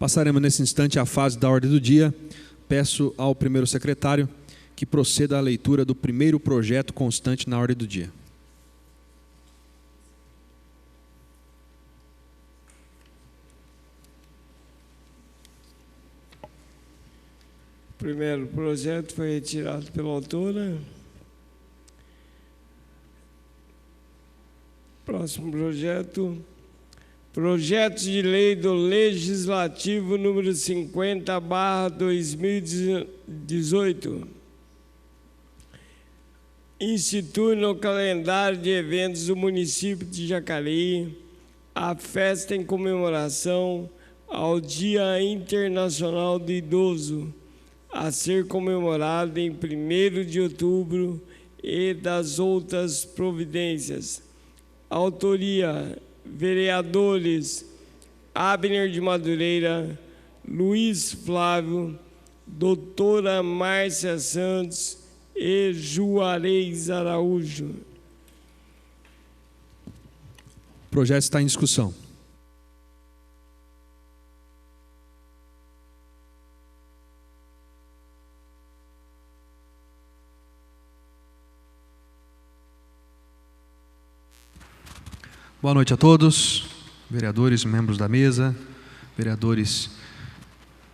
Passaremos nesse instante à fase da ordem do dia. Peço ao primeiro secretário que proceda à leitura do primeiro projeto constante na ordem do dia. O primeiro projeto foi retirado pela autora. Próximo projeto. Projeto de lei do Legislativo número 50/2018. Institui no calendário de eventos do município de Jacareí a festa em comemoração ao Dia Internacional do Idoso, a ser comemorado em 1º de outubro, e das outras providências. Autoria: vereadores Abner de Madureira, Luiz Flávio, doutora Márcia Santos e Juarez Araújo. O projeto está em discussão. Boa noite a todos, vereadores, membros da mesa, vereadores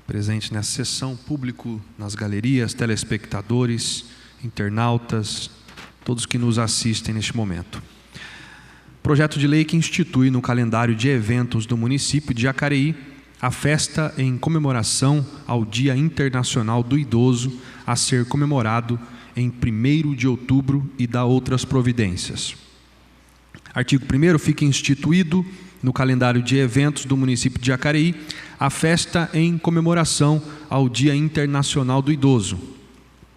presentes nessa sessão, público nas galerias, telespectadores, internautas, todos que nos assistem neste momento. Projeto de lei que institui no calendário de eventos do município de Jacareí a festa em comemoração ao Dia Internacional do Idoso, a ser comemorado em 1º de outubro, e da outras providências. Artigo 1º, fica instituído no calendário de eventos do município de Jacareí a festa em comemoração ao Dia Internacional do Idoso.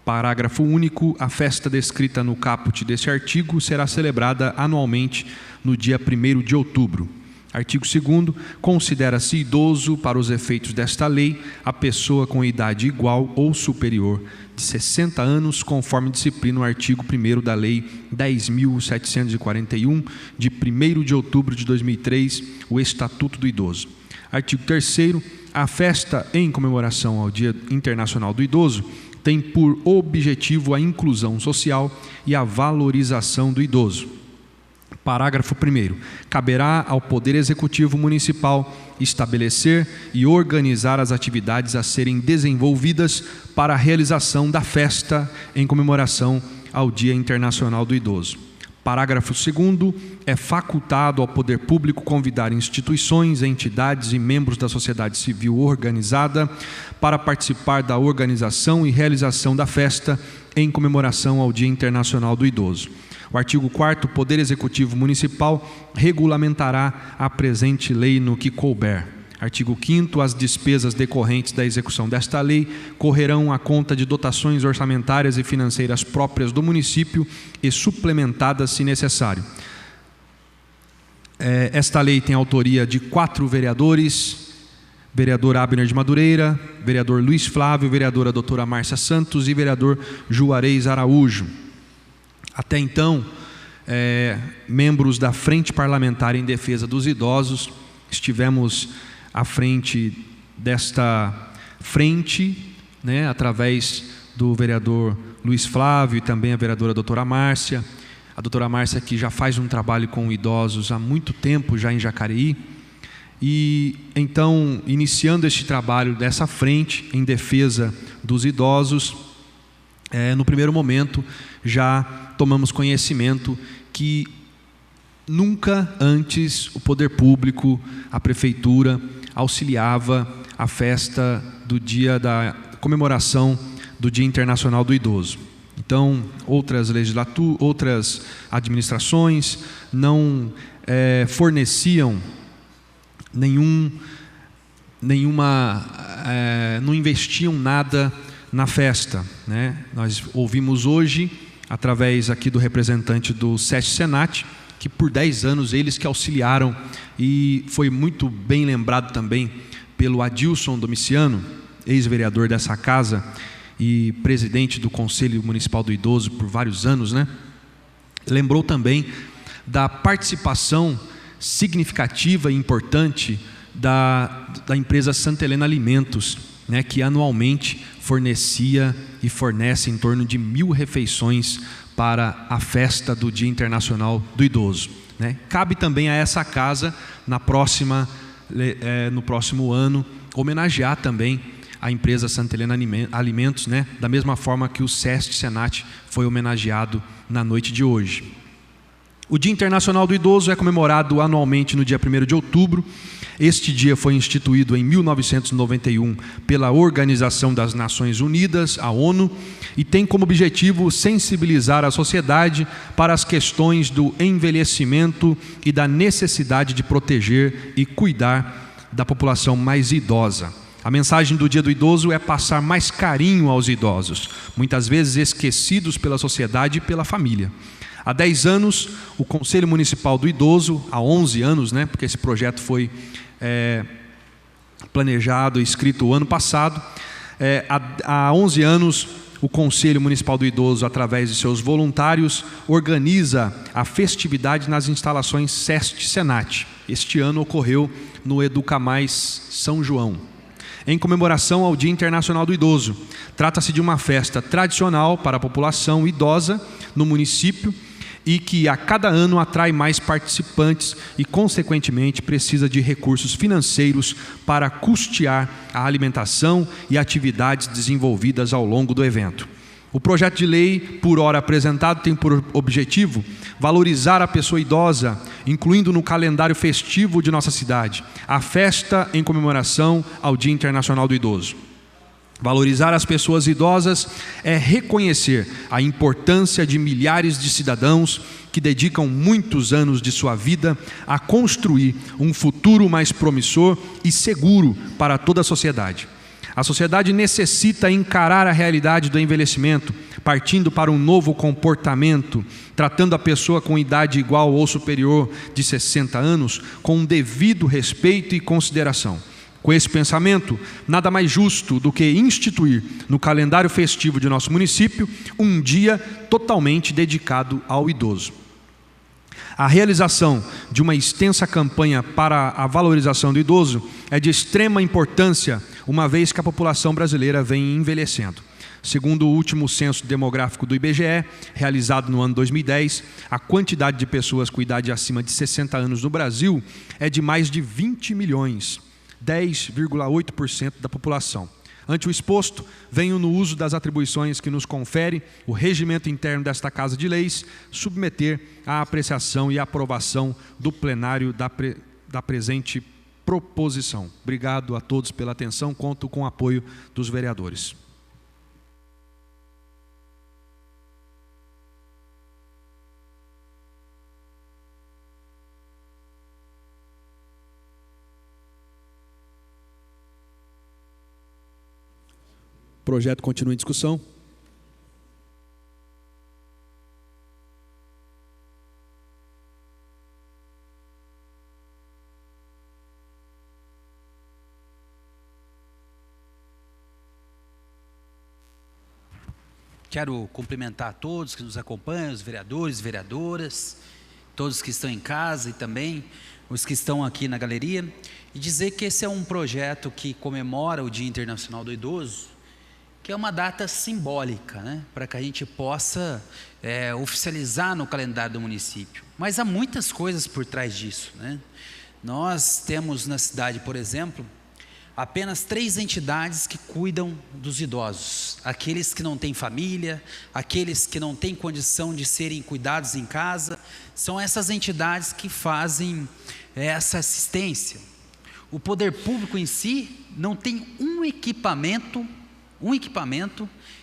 Parágrafo único, a festa descrita no caput deste artigo será celebrada anualmente no dia 1º de outubro. Artigo 2º, considera-se idoso, para os efeitos desta lei, a pessoa com idade igual ou superior de 60 anos, conforme disciplina o artigo 1º da Lei 10.741, de 1º de outubro de 2003, o Estatuto do Idoso. Artigo 3º, a festa em comemoração ao Dia Internacional do Idoso tem por objetivo a inclusão social e a valorização do idoso. Parágrafo 1º. Caberá ao Poder Executivo Municipal estabelecer e organizar as atividades a serem desenvolvidas para a realização da festa em comemoração ao Dia Internacional do Idoso. Parágrafo 2º. É facultado ao Poder Público convidar instituições, entidades e membros da sociedade civil organizada para participar da organização e realização da festa em comemoração ao Dia Internacional do Idoso. O artigo 4º, o Poder Executivo Municipal regulamentará a presente lei no que couber. Artigo 5º, as despesas decorrentes da execução desta lei correrão à conta de dotações orçamentárias e financeiras próprias do município e suplementadas se necessário. Esta lei tem autoria de 4 vereadores: vereador Abner de Madureira, vereador Luiz Flávio, vereadora doutora Márcia Santos e vereador Juarez Araújo. Até então, membros da Frente Parlamentar em Defesa dos Idosos, estivemos à frente desta frente, através do vereador Luiz Flávio e também a vereadora doutora Márcia. A doutora Márcia, que já faz um trabalho com idosos há muito tempo já em Jacareí. E então, iniciando este trabalho dessa frente em defesa dos idosos, no primeiro momento já tomamos conhecimento que nunca antes o poder público, a prefeitura, auxiliava a festa do dia da comemoração do Dia Internacional do Idoso. Então, outras administrações não forneciam não investiam nada na festa, Nós ouvimos hoje, através aqui do representante do SESC Senat, que por 10 anos eles que auxiliaram, e foi muito bem lembrado também pelo Adilson Domiciano, ex-vereador dessa casa e presidente do Conselho Municipal do Idoso por vários anos, Lembrou também da participação significativa e importante da empresa Santa Helena Alimentos, né, que anualmente fornecia e fornece em torno de 1000 refeições para a festa do Dia Internacional do Idoso, né? Cabe também a essa casa, no próximo ano, homenagear também a empresa Santa Helena Alimentos, né, da mesma forma que o SESC Senat foi homenageado na noite de hoje. O Dia Internacional do Idoso é comemorado anualmente no dia 1º de outubro. Este dia foi instituído em 1991 pela Organização das Nações Unidas, a ONU, e tem como objetivo sensibilizar a sociedade para as questões do envelhecimento e da necessidade de proteger e cuidar da população mais idosa. A mensagem do Dia do Idoso é passar mais carinho aos idosos, muitas vezes esquecidos pela sociedade e pela família. Há 10 anos, o Conselho Municipal do Idoso, há 11 anos, né, porque esse projeto foi planejado e escrito o ano passado, há 11 anos, o Conselho Municipal do Idoso, através de seus voluntários, organiza a festividade nas instalações SESC Senat. Este ano ocorreu no Educa Mais São João, em comemoração ao Dia Internacional do Idoso. Trata-se de uma festa tradicional para a população idosa no município e que a cada ano atrai mais participantes e, consequentemente, precisa de recursos financeiros para custear a alimentação e atividades desenvolvidas ao longo do evento. O projeto de lei, por ora apresentado, tem por objetivo valorizar a pessoa idosa, incluindo no calendário festivo de nossa cidade a festa em comemoração ao Dia Internacional do Idoso. Valorizar as pessoas idosas é reconhecer a importância de milhares de cidadãos que dedicam muitos anos de sua vida a construir um futuro mais promissor e seguro para toda a sociedade. A sociedade necessita encarar a realidade do envelhecimento, partindo para um novo comportamento, tratando a pessoa com idade igual ou superior de 60 anos com um devido respeito e consideração. Com esse pensamento, nada mais justo do que instituir no calendário festivo de nosso município um dia totalmente dedicado ao idoso. A realização de uma extensa campanha para a valorização do idoso é de extrema importância, uma vez que a população brasileira vem envelhecendo. Segundo o último censo demográfico do IBGE, realizado no ano 2010, a quantidade de pessoas com idade acima de 60 anos no Brasil é de mais de 20 milhões, 10,8% da população. Ante o exposto, venho no uso das atribuições que nos confere o regimento interno desta Casa de Leis, submeter à apreciação e aprovação do plenário da presente proposição. Obrigado a todos pela atenção, conto com o apoio dos vereadores. O projeto continua em discussão. Quero cumprimentar a todos que nos acompanham, os vereadores, vereadoras, todos que estão em casa e também os que estão aqui na galeria, e dizer que esse é um projeto que comemora o Dia Internacional do Idoso, que é uma data simbólica, né, para que a gente possa oficializar no calendário do município. Mas há muitas coisas por trás disso, né? Nós temos na cidade, por exemplo, apenas 3 entidades que cuidam dos idosos: aqueles que não têm família, aqueles que não têm condição de serem cuidados em casa. São essas entidades que fazem essa assistência. O poder público em si não tem um equipamento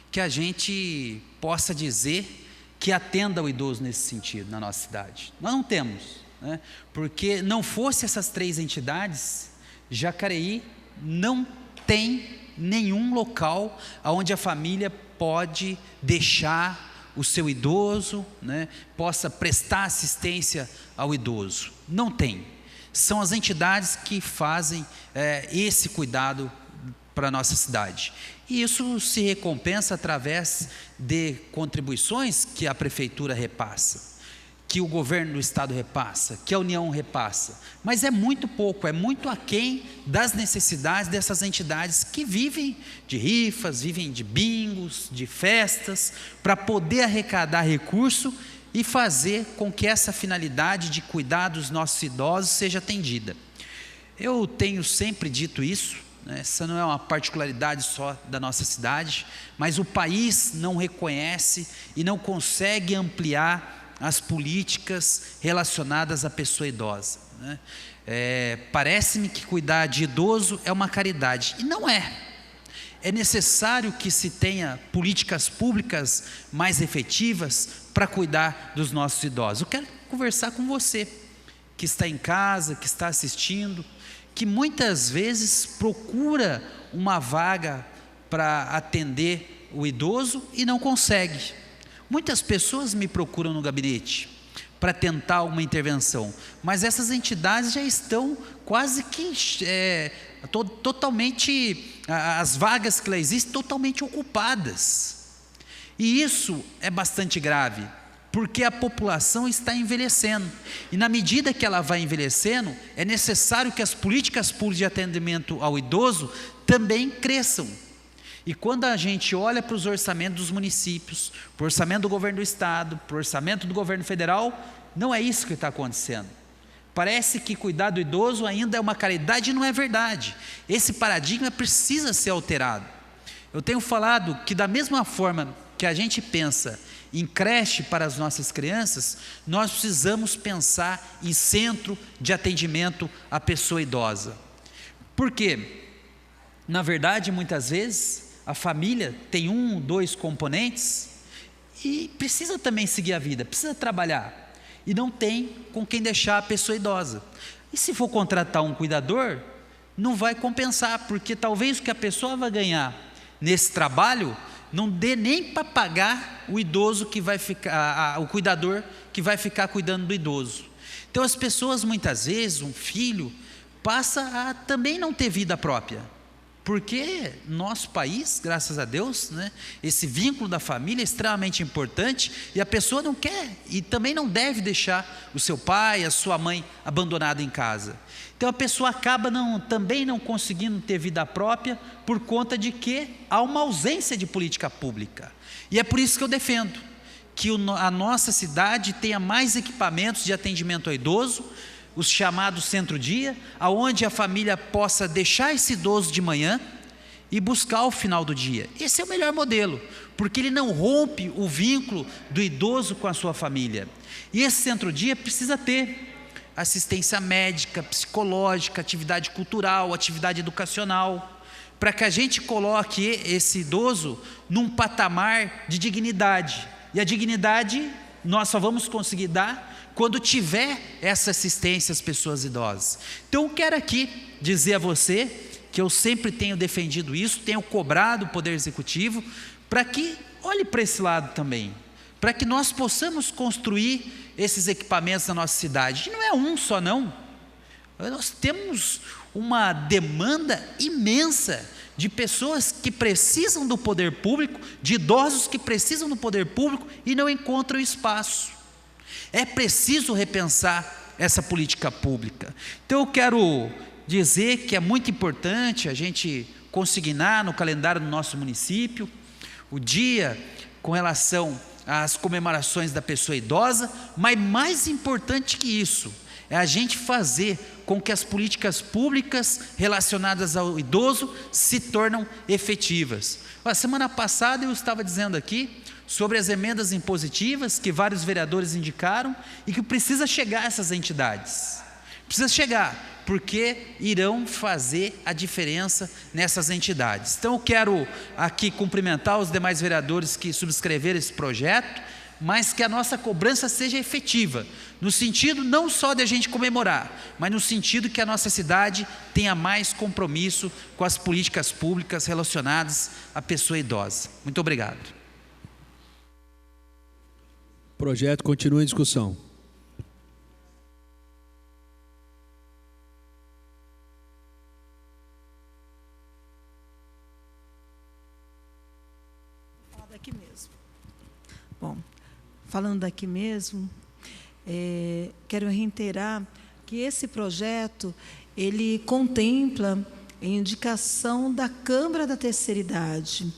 que a gente possa dizer que atenda o idoso nesse sentido na nossa cidade. Nós não temos, né? Porque não fosse essas 3 entidades, Jacareí não tem nenhum local onde a família pode deixar o seu idoso, né, possa prestar assistência ao idoso. Não tem. São as entidades que fazem esse cuidado para a nossa cidade. E isso se recompensa através de contribuições que a prefeitura repassa. que o governo do estado repassa, que a União repassa, mas é muito pouco, é muito aquém das necessidades dessas entidades que vivem de rifas, vivem de bingos, de festas, para poder arrecadar recurso e fazer com que essa finalidade de cuidar dos nossos idosos seja atendida. Eu tenho sempre dito isso, né? Essa não é uma particularidade só da nossa cidade, mas o país não reconhece e não consegue ampliar as políticas relacionadas à pessoa idosa, né? Parece-me que cuidar de idoso é uma caridade, e não é. É necessário que se tenha políticas públicas mais efetivas para cuidar dos nossos idosos. Eu quero conversar com você, que está em casa, que está assistindo, que muitas vezes procura uma vaga para atender o idoso e não consegue. Muitas pessoas me procuram no gabinete para tentar uma intervenção, mas essas entidades já estão quase que totalmente, as vagas que lá existem, totalmente ocupadas. E isso é bastante grave, porque a população está envelhecendo, e na medida que ela vai envelhecendo, é necessário que as políticas públicas de atendimento ao idoso também cresçam. E quando a gente olha para os orçamentos dos municípios, para o orçamento do governo do estado, para o orçamento do governo federal, não é isso que está acontecendo. Parece que cuidar do idoso ainda é uma caridade, e não é verdade. Esse paradigma precisa ser alterado. Eu tenho falado que da mesma forma que a gente pensa em creche para as nossas crianças, nós precisamos pensar em centro de atendimento à pessoa idosa. Por quê? Na verdade, muitas vezes, a família tem 1, 2 componentes e precisa também seguir a vida, precisa trabalhar, e não tem com quem deixar a pessoa idosa. E se for contratar um cuidador, não vai compensar, porque talvez o que a pessoa vai ganhar nesse trabalho não dê nem para pagar o idoso que vai ficar, o cuidador que vai ficar cuidando do idoso. Então as pessoas, muitas vezes, um filho passa a também não ter vida própria, porque nosso país, graças a Deus, né, esse vínculo da família é extremamente importante, e a pessoa não quer e também não deve deixar o seu pai, a sua mãe abandonado em casa. Então a pessoa acaba também não conseguindo ter vida própria por conta de que há uma ausência de política pública. E é por isso que eu defendo que a nossa cidade tenha mais equipamentos de atendimento ao idoso, os chamados centro-dia, aonde a família possa deixar esse idoso de manhã e buscar ao final do dia. Esse é o melhor modelo, porque ele não rompe o vínculo do idoso com a sua família. E esse centro-dia precisa ter assistência médica, psicológica, atividade cultural, atividade educacional, para que a gente coloque esse idoso num patamar de dignidade. E a dignidade nós só vamos conseguir dar quando tiver essa assistência às pessoas idosas. Então eu quero aqui dizer a você que eu sempre tenho defendido isso, tenho cobrado o Poder Executivo para que olhe para esse lado também, para que nós possamos construir esses equipamentos na nossa cidade. E não é um só não, nós temos uma demanda imensa de pessoas que precisam do poder público, de idosos que precisam do poder público e não encontram espaço. É preciso repensar essa política pública. Então eu quero dizer que é muito importante a gente consignar no calendário do nosso município o dia com relação às comemorações da pessoa idosa, mas mais importante que isso, é a gente fazer com que as políticas públicas relacionadas ao idoso se tornem efetivas. A semana passada eu estava dizendo aqui sobre as emendas impositivas que vários vereadores indicaram e que precisa chegar a essas entidades. Precisa chegar, porque irão fazer a diferença nessas entidades. Então eu quero aqui cumprimentar os demais vereadores que subscreveram esse projeto, mas que a nossa cobrança seja efetiva, no sentido não só de a gente comemorar, mas no sentido que a nossa cidade tenha mais compromisso com as políticas públicas relacionadas à pessoa idosa. Muito obrigado. O projeto continua em discussão. Vou falar daqui mesmo. Bom, falando daqui mesmo, quero reiterar que esse projeto, ele contempla a indicação da Câmara da Terceira Idade,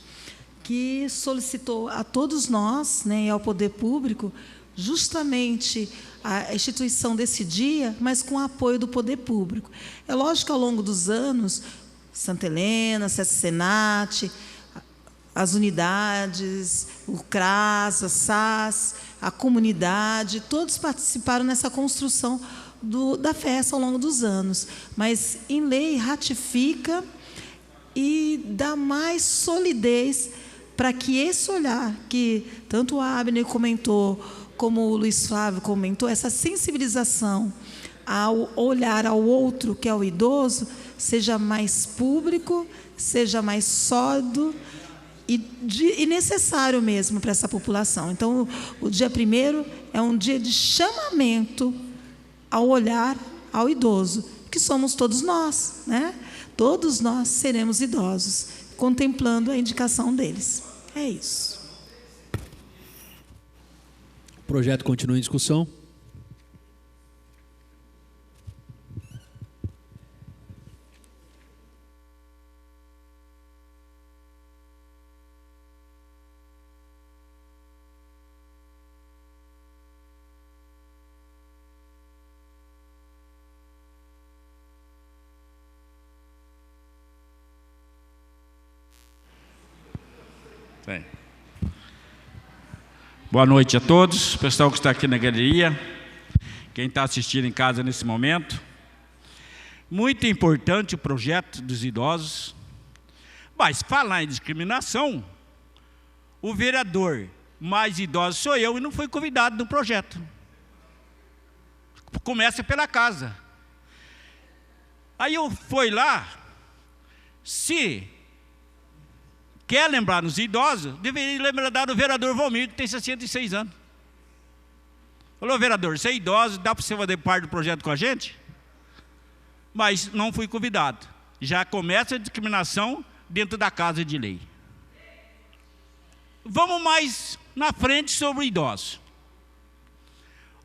que solicitou a todos nós, né, e ao poder público, justamente a instituição desse dia, mas com o apoio do poder público. É lógico que, ao longo dos anos, Santa Helena, Senat, as unidades, o CRAS, a SAS, a comunidade, todos participaram nessa construção da festa ao longo dos anos. Mas, em lei, ratifica e dá mais solidez para que esse olhar, que tanto o Abner comentou, como o Luiz Flávio comentou, essa sensibilização ao olhar ao outro, que é o idoso, seja mais público, seja mais sólido e necessário mesmo para essa população. Então, o dia 1º é um dia de chamamento ao olhar ao idoso, que somos todos nós, né? Todos nós seremos idosos, contemplando a indicação deles. É isso. O projeto continua em discussão. Bem. Boa noite a todos, pessoal que está aqui na galeria, quem está assistindo em casa nesse momento. Muito importante o projeto dos idosos, mas falar em discriminação, o vereador mais idoso sou eu e não fui convidado no projeto. Começa pela casa. Aí eu fui lá, se quer lembrar nos idosos, deveria lembrar do vereador Valmir, que tem 66 anos. Falou, vereador, você é idoso, dá para você fazer parte do projeto com a gente? Mas não fui convidado. Já começa a discriminação dentro da casa de lei. Vamos mais na frente sobre o idoso.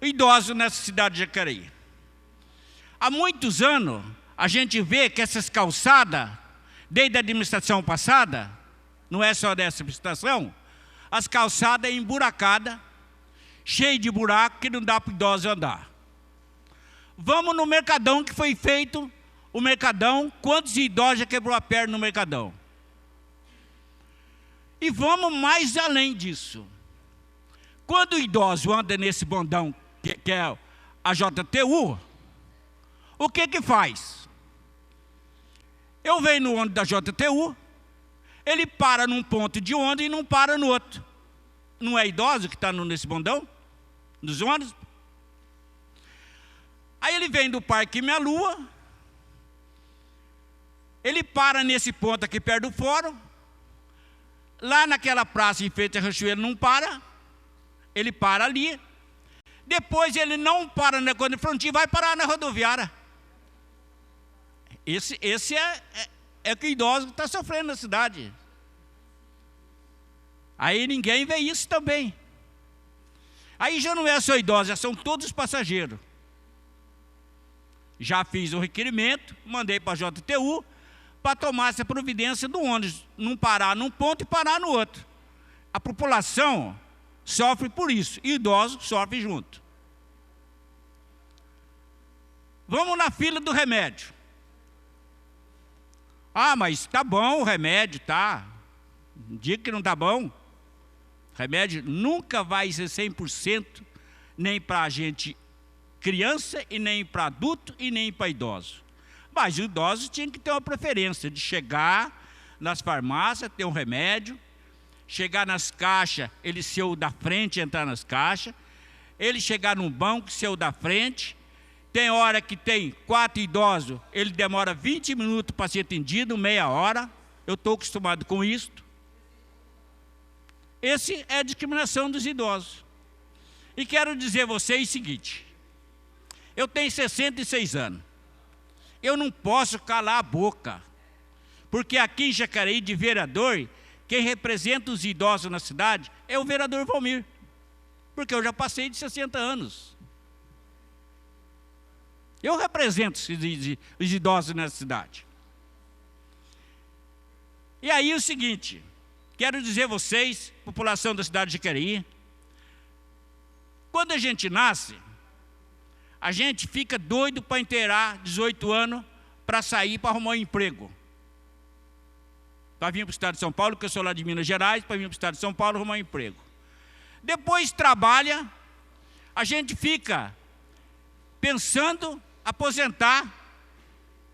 O idoso nessa cidade de Jacareí. Há muitos anos, a gente vê que essas calçadas, desde a administração passada, não é só dessa administração, as calçadas emburacadas, cheias de buraco, que não dá para o idoso andar. Vamos no Mercadão, que foi feito o Mercadão, quantos idosos já quebrou a perna no Mercadão? E vamos mais além disso. Quando o idoso anda nesse bondão, que é a JTU, o que faz? Eu venho no ônibus da JTU, ele para num ponto de ônibus e não para no outro. Não é idoso que está nesse bondão? Nos ônibus? Aí ele vem do Parque Minha Lua, ele para nesse ponto aqui perto do fórum, lá naquela praça em frente a Ranchoeira não para, ele para ali, depois ele não para na Conde Frontin, vai parar na rodoviária. Esse é o que o idoso está sofrendo na cidade. Aí ninguém vê isso também. Aí já não é só idoso, já são todos passageiros. Já fiz o requerimento, mandei para a JTU, para tomar essa providência do ônibus, não parar num ponto e parar no outro. A população sofre por isso, e idosos sofrem junto. Vamos na fila do remédio. Ah, mas tá bom o remédio, tá? Diga que não tá bom. Remédio nunca vai ser 100%, nem para a gente criança, e nem para adulto, e nem para idoso. Mas o idoso tinha que ter uma preferência de chegar nas farmácias, ter um remédio, chegar nas caixas, ele ser o da frente, entrar nas caixas, ele chegar num banco, ser o da frente. Tem hora que tem 4 idosos, ele demora 20 minutos para ser atendido, meia hora. Eu estou acostumado com isso. Esse é a discriminação dos idosos. E quero dizer a vocês o seguinte, eu tenho 66 anos. Eu não posso calar a boca, porque aqui em Jacareí, de vereador, quem representa os idosos na cidade é o vereador Valmir, porque eu já passei de 60 anos. Eu represento os idosos nessa cidade. E aí o seguinte, quero dizer a vocês, população da cidade de Jacareí, quando a gente nasce, a gente fica doido para inteirar 18 anos para sair, para arrumar um emprego. Para vir para o estado de São Paulo, porque eu sou lá de Minas Gerais, para vir para o estado de São Paulo arrumar um emprego. Depois trabalha, a gente fica pensando aposentar,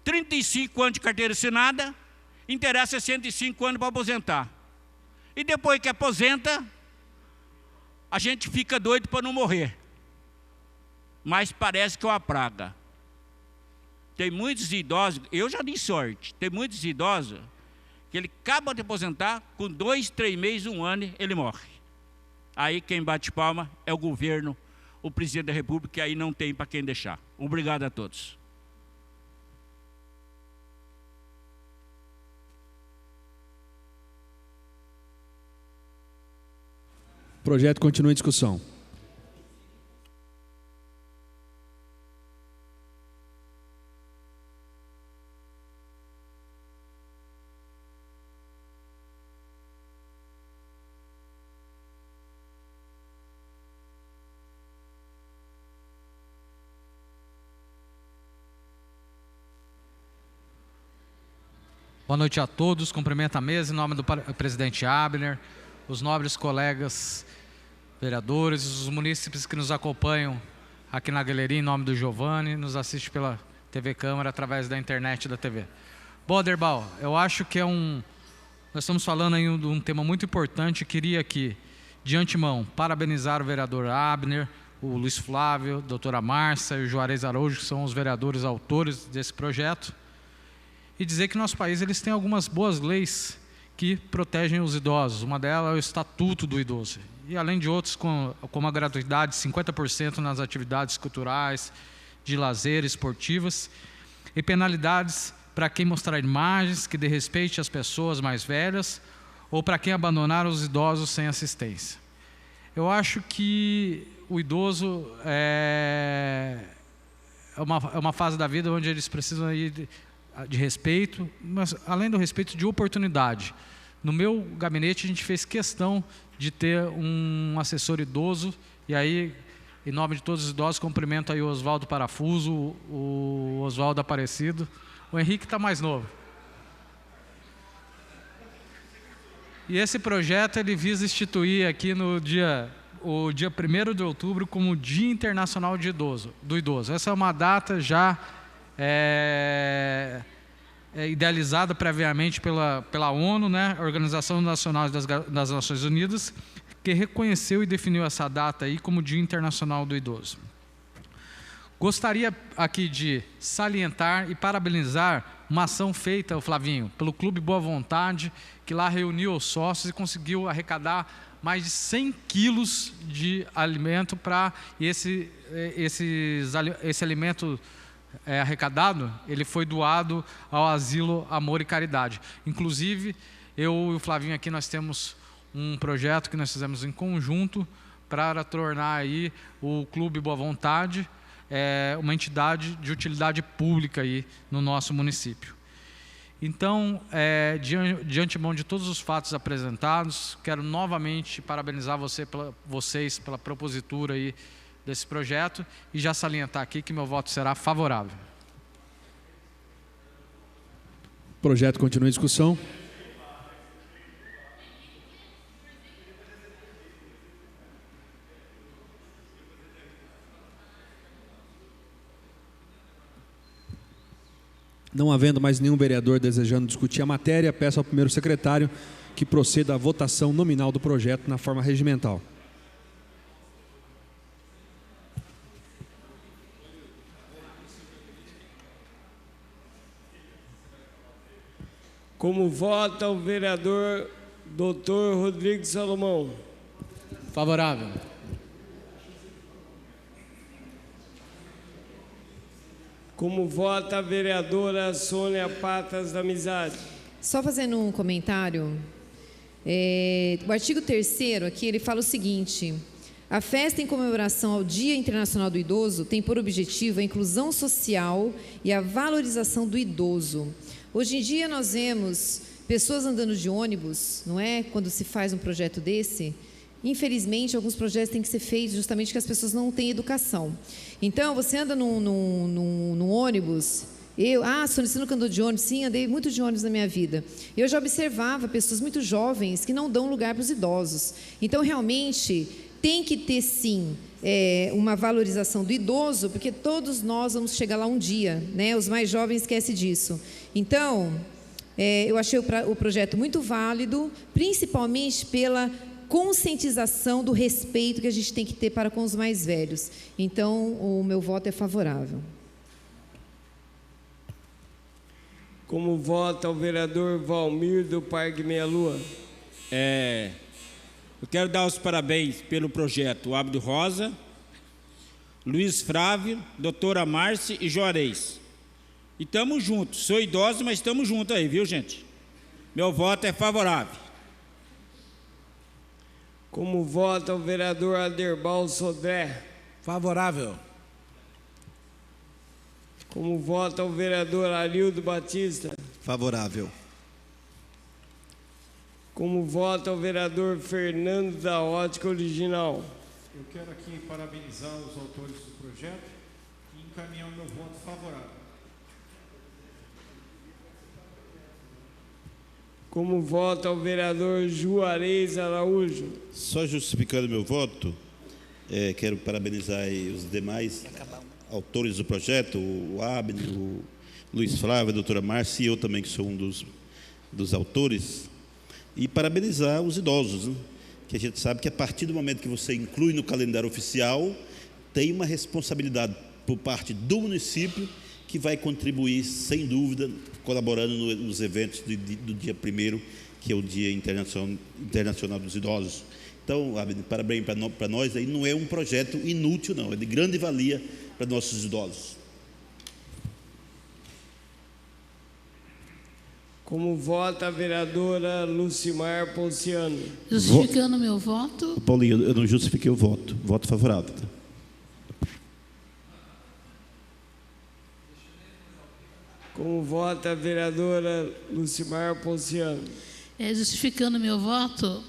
35 anos de carteira assinada, interessa 65 anos para aposentar. E depois que aposenta, a gente fica doido para não morrer. Mas parece que é uma praga. Tem muitos idosos, eu já dei sorte, tem muitos idosos que ele acaba de aposentar, com 2, 3 meses, 1 ano, ele morre. Aí quem bate palma é o governo, o presidente da República, que aí não tem para quem deixar. Obrigado a todos. O projeto continua em discussão. Boa noite a todos, cumprimento a mesa em nome do presidente Abner, os nobres colegas vereadores, os munícipes que nos acompanham aqui na galeria em nome do Giovanni, nos assiste pela TV Câmara através da internet da TV. Bom, Aderbal, eu acho que nós estamos falando aí de um tema muito importante. Queria aqui, de antemão, parabenizar o vereador Abner, o Luiz Flávio, a doutora Márcia e o Juarez Araújo, que são os vereadores autores desse projeto, e dizer que no nosso país eles têm algumas boas leis que protegem os idosos. Uma delas é o Estatuto do Idoso. E além de outros, como a gratuidade de 50% nas atividades culturais, de lazer, esportivas, e penalidades para quem mostrar imagens que desrespeite as pessoas mais velhas ou para quem abandonar os idosos sem assistência. Eu acho que o idoso é uma fase da vida onde eles precisam ir de respeito, mas além do respeito, de oportunidade. No meu gabinete a gente fez questão de ter um assessor idoso, e aí, em nome de todos os idosos, cumprimento aí o Oswaldo Parafuso, o Oswaldo Aparecido. O Henrique está mais novo. E esse projeto ele visa instituir aqui o dia 1º de outubro como Dia Internacional do Idoso. Essa é uma data já idealizada previamente pela ONU, né, Organização Nacional das Nações Unidas, que reconheceu e definiu essa data aí como Dia Internacional do Idoso. Gostaria aqui de salientar e parabenizar uma ação feita, Flavinho, pelo Clube Boa Vontade, que lá reuniu os sócios e conseguiu arrecadar mais de 100 quilos de alimento para esse alimento arrecadado, ele foi doado ao Asilo Amor e Caridade. Inclusive, eu e o Flavinho aqui, nós temos um projeto que nós fizemos em conjunto para tornar aí o Clube Boa Vontade uma entidade de utilidade pública aí no nosso município. Então, de antemão de todos os fatos apresentados, quero novamente parabenizar vocês pela propositura aí desse projeto e já salientar aqui que meu voto será favorável. O projeto continua em discussão. Não havendo mais nenhum vereador desejando discutir a matéria, peço ao primeiro secretário que proceda à votação nominal do projeto na forma regimental. Como vota o vereador Dr. Rodrigo Salomão? Favorável. Como vota a vereadora Sônia Patas da Amizade? Só fazendo um comentário, o artigo 3º aqui, ele fala o seguinte: A festa em comemoração ao Dia Internacional do Idoso tem por objetivo a inclusão social e a valorização do idoso. Hoje em dia nós vemos pessoas andando de ônibus, não é? Quando se faz um projeto desse, infelizmente alguns projetos têm que ser feitos justamente porque as pessoas não têm educação. Então, você anda num ônibus... Sônia, você nunca andou de ônibus? Sim, andei muito de ônibus na minha vida. Eu já observava pessoas muito jovens que não dão lugar para os idosos. Então, realmente, tem que ter, sim, uma valorização do idoso, porque todos nós vamos chegar lá um dia, né? Os mais jovens esquecem disso. Então, eu achei o projeto muito válido, principalmente pela conscientização do respeito que a gente tem que ter para com os mais velhos. Então, o meu voto é favorável. Como vota o vereador Valmir do Parque Meia Lua? Eu quero dar os parabéns pelo projeto Abdo Rosa, Luiz Flávio, doutora Márcia e Juarez. E estamos juntos. Sou idoso, mas estamos juntos aí, viu, gente? Meu voto é favorável. Como vota o vereador Aderbal Sodré? Favorável. Como vota o vereador Arildo Batista? Favorável. Como vota o vereador Fernando da Ótica Original? Eu quero aqui parabenizar os autores do projeto e encaminhar o meu voto favorável. Como vota o vereador Juarez Araújo? Só justificando meu voto, quero parabenizar os demais autores do projeto, o Abner, o Luiz Flávio, a doutora Márcia e eu também, que sou um dos autores, e parabenizar os idosos, né? Que a gente sabe que a partir do momento que você inclui no calendário oficial, tem uma responsabilidade por parte do município que vai contribuir, sem dúvida, colaborando nos eventos do dia 1º, que é o Dia Internacional dos Idosos. Então, Abner, parabéns para nós, aí não é um projeto inútil, não, é de grande valia para nossos idosos. Como vota a vereadora Lucimar Ponciano? Justificando meu voto. Paulinho, eu não justifiquei o voto. Voto favorável. Como vota a vereadora Lucimar Ponciano? Justificando meu voto,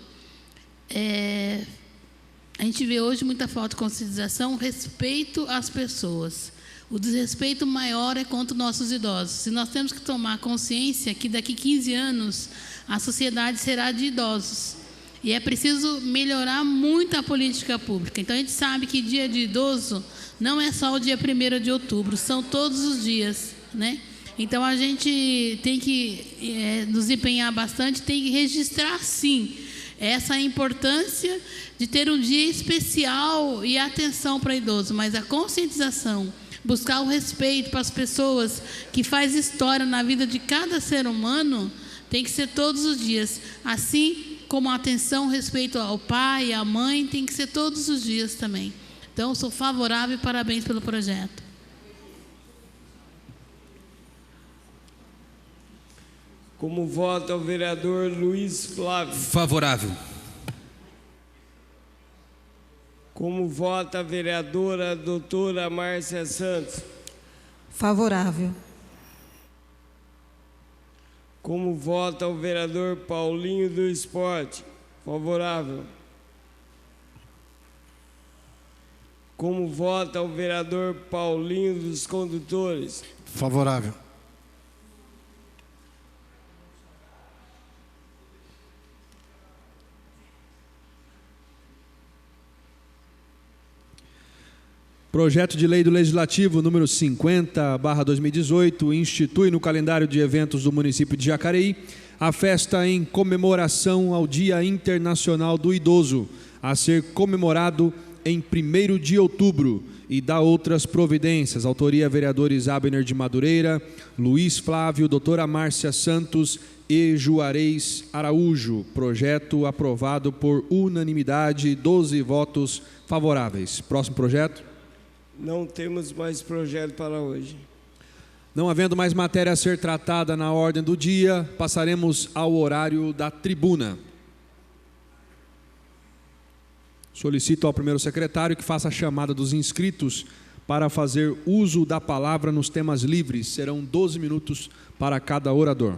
a gente vê hoje muita falta de conscientização, respeito às pessoas. O desrespeito maior é contra os nossos idosos. E nós temos que tomar consciência que daqui 15 anos a sociedade será de idosos. E é preciso melhorar muito a política pública. Então a gente sabe que dia de idoso não é só o dia 1º de outubro, são todos os dias, né? Então a gente tem que nos empenhar bastante, tem que registrar sim essa importância de ter um dia especial e atenção para idoso, mas a conscientização, buscar o respeito para as pessoas que faz história na vida de cada ser humano, tem que ser todos os dias. Assim como a atenção, respeito ao pai e à mãe, tem que ser todos os dias também. Então, sou favorável e parabéns pelo projeto. Como vota o vereador Luiz Flávio? Favorável. Como vota a vereadora doutora Márcia Santos? Favorável. Como vota o vereador Paulinho do Esporte? Favorável. Como vota o vereador Paulinho dos Condutores? Favorável. Projeto de Lei do Legislativo número 50/2018 institui no calendário de eventos do município de Jacareí a festa em comemoração ao Dia Internacional do Idoso, a ser comemorado em 1º de outubro, e dá outras providências. Autoria: vereadores Abner de Madureira, Luiz Flávio, doutora Márcia Santos e Juarez Araújo. Projeto aprovado por unanimidade, 12 votos favoráveis. Próximo projeto. Não temos mais projeto para hoje. Não havendo mais matéria a ser tratada na ordem do dia, passaremos ao horário da tribuna. Solicito ao primeiro secretário que faça a chamada dos inscritos para fazer uso da palavra nos temas livres. Serão 12 minutos para cada orador.